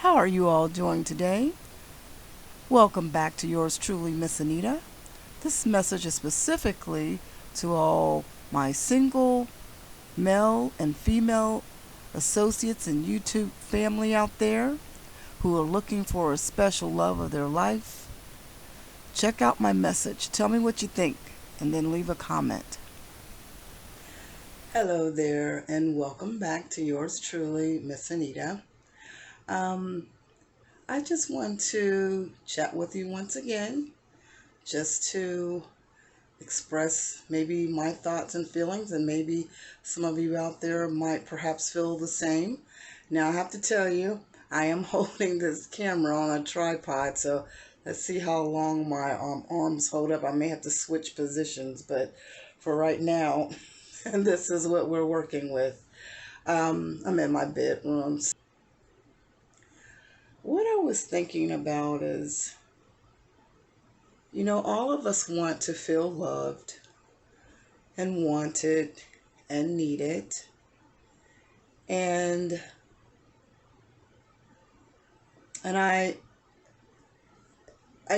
How are you all doing today? Welcome back to yours truly, Miss Anita. This message is specifically to all my single male and female associates and YouTube family out there who are looking for a special love of their life. Check out my message. Tell me what you think and then leave a comment. Hello there, and welcome back to yours truly, Miss Anita. Um, I just want to chat with you once again, just to express maybe my thoughts and feelings, and maybe some of you out there might perhaps feel the same. Now, I have to tell you, I am holding this camera on a tripod, so let's see how long my arms hold up. I may have to switch positions, but for right now, this is what we're working with. I'm in my bedroom. What I was thinking about is, all of us want to feel loved and wanted and needed. And I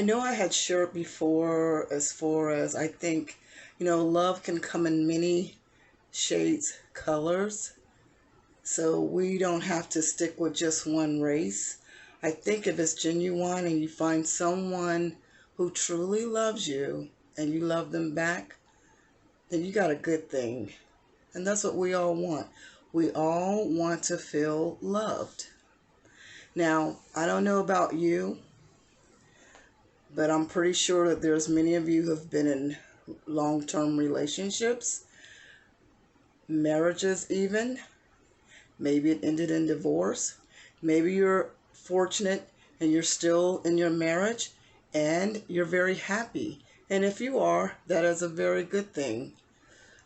know I had shared before, as far as I think, love can come in many shades, colors. So we don't have to stick with just one race. I think if it's genuine and you find someone who truly loves you and you love them back, then you got a good thing. And that's what we all want. We all want to feel loved. Now, I don't know about you, but I'm pretty sure that there's many of you who have been in long-term relationships, marriages even. Maybe it ended in divorce. Maybe you're fortunate and you're still in your marriage and you're very happy. And if you are, that is a very good thing.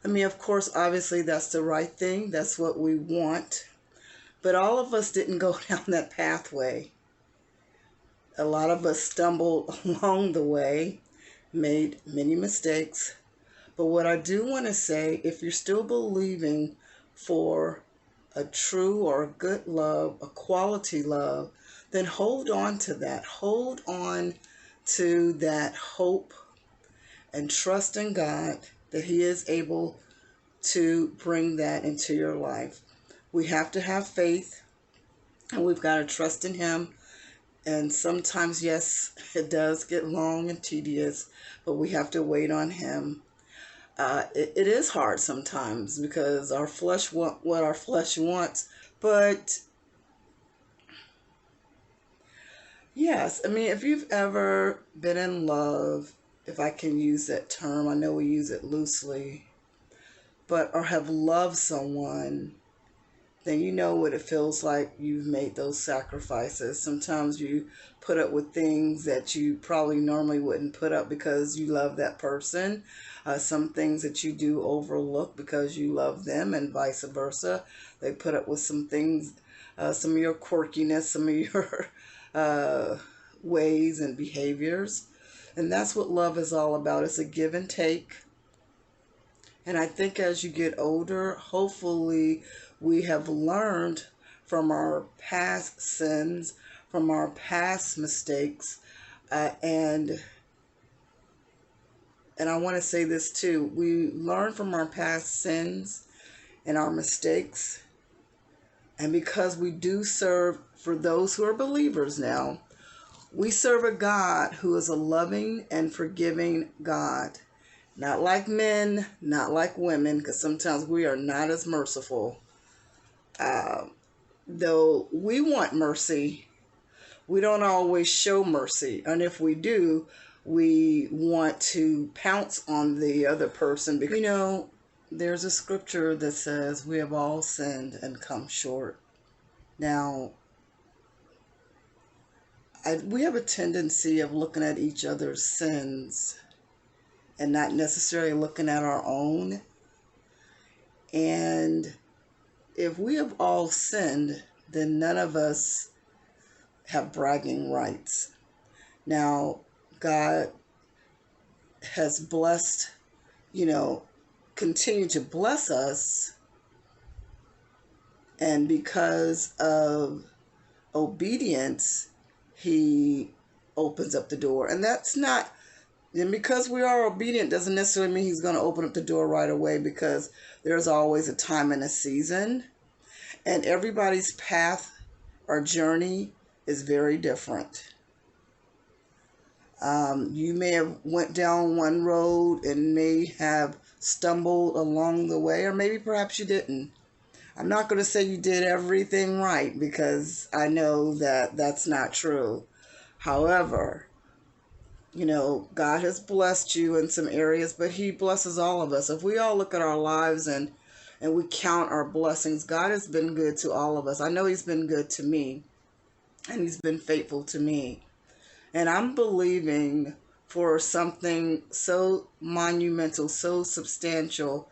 I mean, of course, obviously that's the right thing. That's what we want. But all of us didn't go down that pathway. A lot of us stumbled along the way, made many mistakes. But what I do want to say, if you're still believing for a true or a good love, a quality love, then hold on to that. Hold on to that hope and trust in God that He is able to bring that into your life. We have to have faith and we've got to trust in Him. And sometimes, yes, it does get long and tedious, but we have to wait on Him. It is hard sometimes because our flesh wants what our flesh wants. But yes, I mean, if you've ever been in love, if I can use that term, I know we use it loosely, but or have loved someone, then you know what it feels like. You've made those sacrifices. Sometimes you put up with things that you probably normally wouldn't put up because you love that person. Some things that you do overlook because you love them, and vice versa. They put up with some things, some of your quirkiness, some of your ways and behaviors. And that's what love is all about. It's a give and take. And I think as you get older, hopefully we have learned from our past sins, from our past mistakes, and I want to say this too. We learn from our past sins and our mistakes. And because we do serve, for those who are believers now, we serve a God who is a loving and forgiving God. Not like men, not like women, because sometimes we are not as merciful. Though we want mercy, we don't always show mercy. And if we do, we want to pounce on the other person. Because, there's a scripture that says we have all sinned and come short. Now, we have a tendency of looking at each other's sins and not necessarily looking at our own. And if we have all sinned, then none of us have bragging rights. Now, God has blessed, continue to bless us. And because of obedience, he opens up the door. And that's not, and because we are obedient doesn't necessarily mean he's going to open up the door right away, because there's always a time and a season. And everybody's path or journey is very different. You may have went down one road and may have stumbled along the way, or maybe perhaps you didn't. I'm not going to say you did everything right, because I know that that's not true. However, God has blessed you in some areas, but he blesses all of us. If we all look at our lives and we count our blessings, God has been good to all of us. I know he's been good to me, and he's been faithful to me. And I'm believing for something so monumental, so substantial.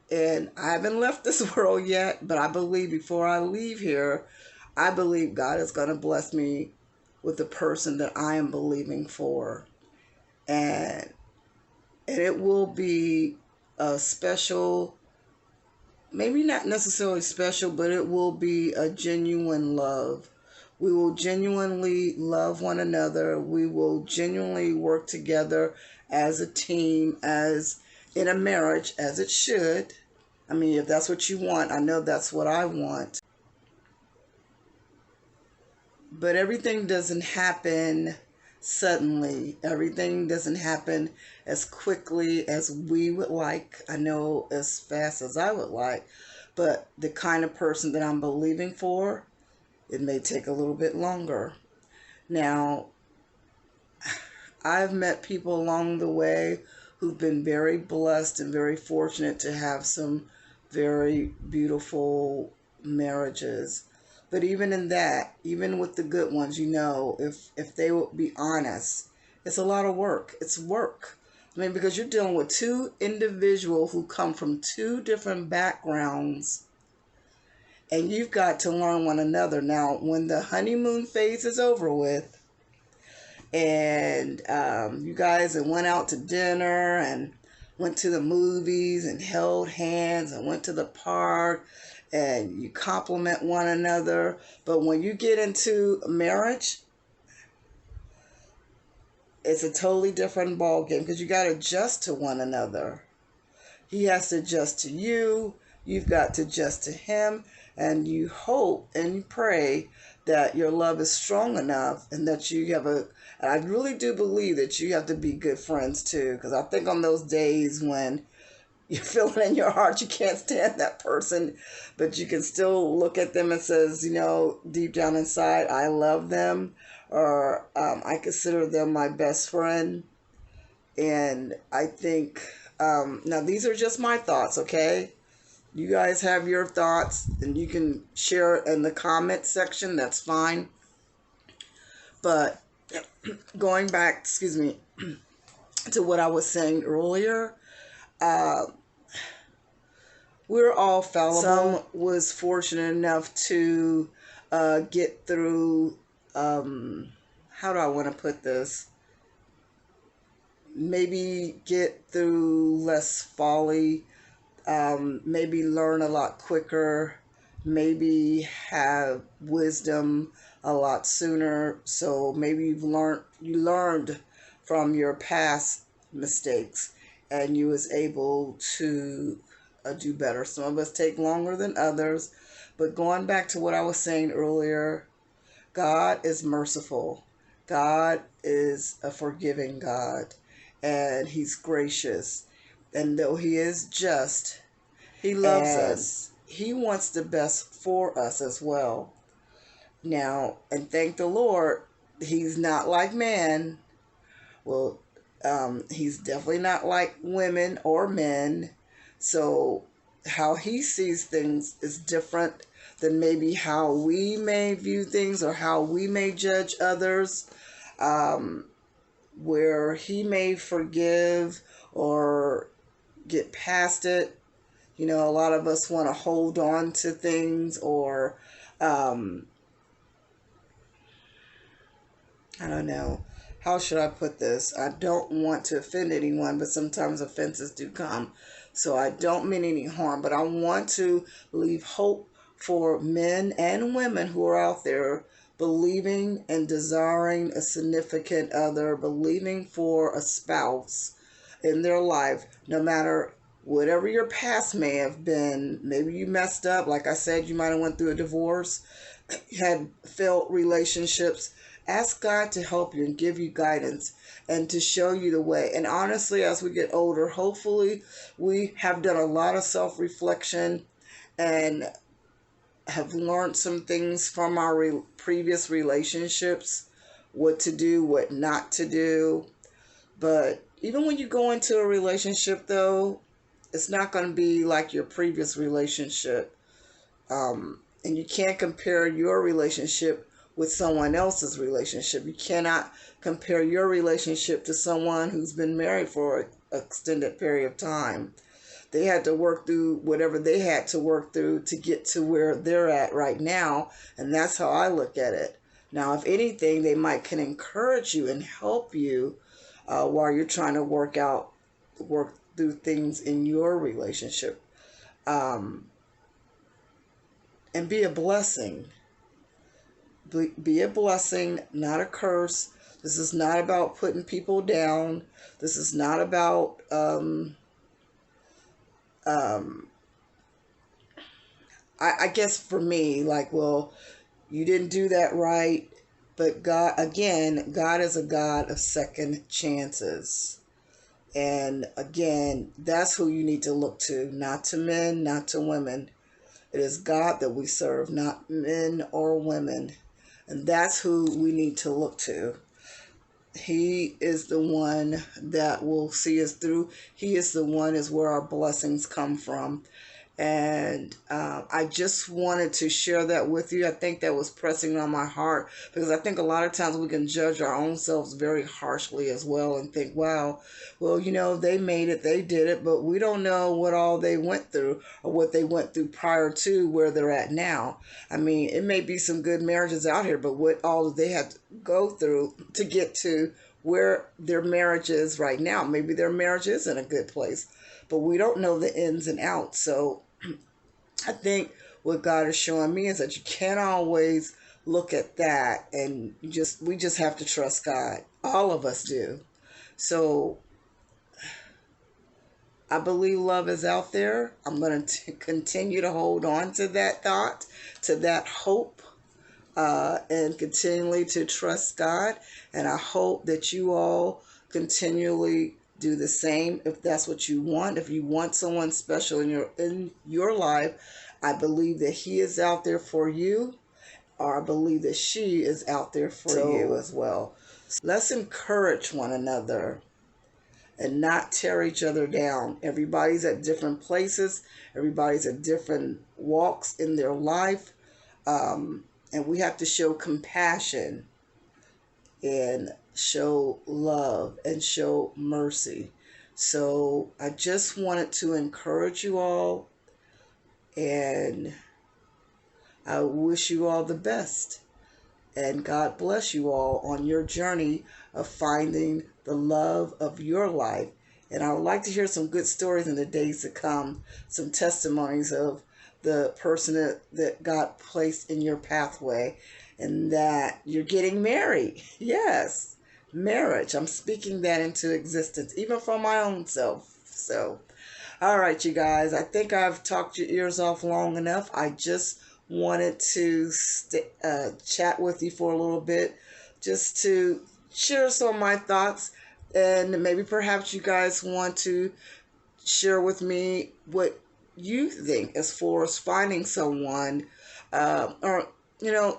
And I haven't left this world yet, but I believe before I leave here, I believe God is going to bless me with the person that I am believing for. And it will be a special, maybe not necessarily special, but it will be a genuine love. We will genuinely love one another. We will genuinely work together as a team, as in a marriage, as it should. I mean, if that's what you want, I know that's what I want. But everything doesn't happen suddenly. Everything doesn't happen as quickly as we would like. I know as fast as I would like. But the kind of person that I'm believing for, it may take a little bit longer. Now, I've met people along the way who've been very blessed and very fortunate to have some very beautiful marriages. But even in that, even with the good ones, if they will be honest, it's a lot of work. It's work. I mean, because you're dealing with two individuals who come from two different backgrounds, and you've got to learn one another. Now, when the honeymoon phase is over with, and you guys have went out to dinner and went to the movies and held hands and went to the park, and you compliment one another. But when you get into marriage, it's a totally different ball game, because you got to adjust to one another. He has to adjust to you. You've got to adjust to him. And you hope and you pray that your love is strong enough, and that you have and I really do believe that you have to be good friends too. Because I think on those days when you feel it in your heart, you can't stand that person, but you can still look at them and says, deep down inside, I love them, or I consider them my best friend. And I think, now these are just my thoughts, okay? You guys have your thoughts, and you can share it in the comment section. That's fine. But going back, to what I was saying earlier, we're all fallible. Some was fortunate enough to get through, how do I want to put this? Maybe get through less folly, maybe learn a lot quicker, maybe have wisdom a lot sooner. So maybe you learned from your past mistakes, and you was able to do better. Some of us take longer than others, but going back to what I was saying earlier, God is merciful. God is a forgiving God, and he's gracious. And though he is just, he loves us. He wants the best for us as well. Now, and thank the Lord, he's not like man. Well, he's definitely not like women or men. So how he sees things is different than maybe how we may view things, or how we may judge others. Where he may forgive or get past it. A lot of us want to hold on to things, or I don't know. How should I put this? I don't want to offend anyone, but sometimes offenses do come. So I don't mean any harm, but I want to leave hope for men and women who are out there believing and desiring a significant other, believing for a spouse in their life, no matter whatever your past may have been. Maybe you messed up. Like I said, you might have went through a divorce, had failed relationships. Ask God to help you and give you guidance and to show you the way. And honestly, as we get older, hopefully we have done a lot of self-reflection and have learned some things from our previous relationships, what to do, what not to do. But even when you go into a relationship, though, it's not going to be like your previous relationship. And you can't compare your relationship with someone else's relationship. You cannot compare your relationship to someone who's been married for an extended period of time. They had to work through whatever they had to work through to get to where they're at right now. And that's how I look at it. Now, if anything, they can encourage you and help you while you're trying to work through things in your relationship. And be a blessing. Be a blessing, not a curse. This is not about putting people down. This is not about I guess for me, like, well, you didn't do that right. But God is a God of second chances. And again, that's who you need to look to, not to men, not to women. It is God that we serve, not men or women. And that's who we need to look to. He is the one that will see us through. He is the one is where our blessings come from. And I just wanted to share that with you. I think that was pressing on my heart because I think a lot of times we can judge our own selves very harshly as well and think, wow, well, they made it, they did it, but we don't know what all they went through or what they went through prior to where they're at now. I mean, it may be some good marriages out here, but what all they had to go through to get to where their marriage is right now. Maybe their marriage is in a good place, but we don't know the ins and outs. So I think what God is showing me is that you can't always look at that, and we just have to trust God. All of us do. So I believe love is out there. I'm going to continue to hold on to that thought, to that hope, and continually to trust God. And I hope that you all continually do the same if that's what you want. If you want someone special in your life, I believe that he is out there for you, or I believe that she is out there for you as well. So let's encourage one another and not tear each other down. Everybody's at different places. Everybody's at different walks in their life. And we have to show compassion and show love and show mercy. So I just wanted to encourage you all, and I wish you all the best. And God bless you all on your journey of finding the love of your life. And I would like to hear some good stories in the days to come, some testimonies of the person that God placed in your pathway, and that you're getting married. Yes, marriage. I'm speaking that into existence, even for my own self. So, all right, you guys, I think I've talked your ears off long enough. I just wanted to chat with you for a little bit, just to share some of my thoughts, and maybe perhaps you guys want to share with me what you think as far as finding someone, or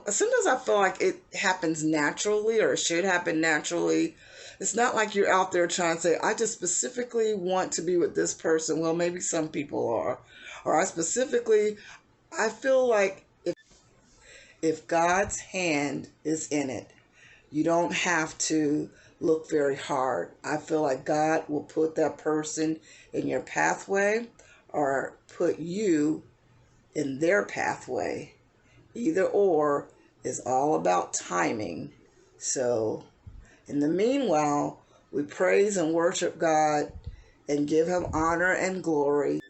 sometimes I feel like it happens naturally, or it should happen naturally. It's not like you're out there trying to say, I just specifically want to be with this person. Well, maybe some people are. Or I feel like if God's hand is in it, you don't have to look very hard. I feel like God will put that person in your pathway or put you in their pathway. Either or is all about timing. So in the meanwhile, we praise and worship God and give him honor and glory.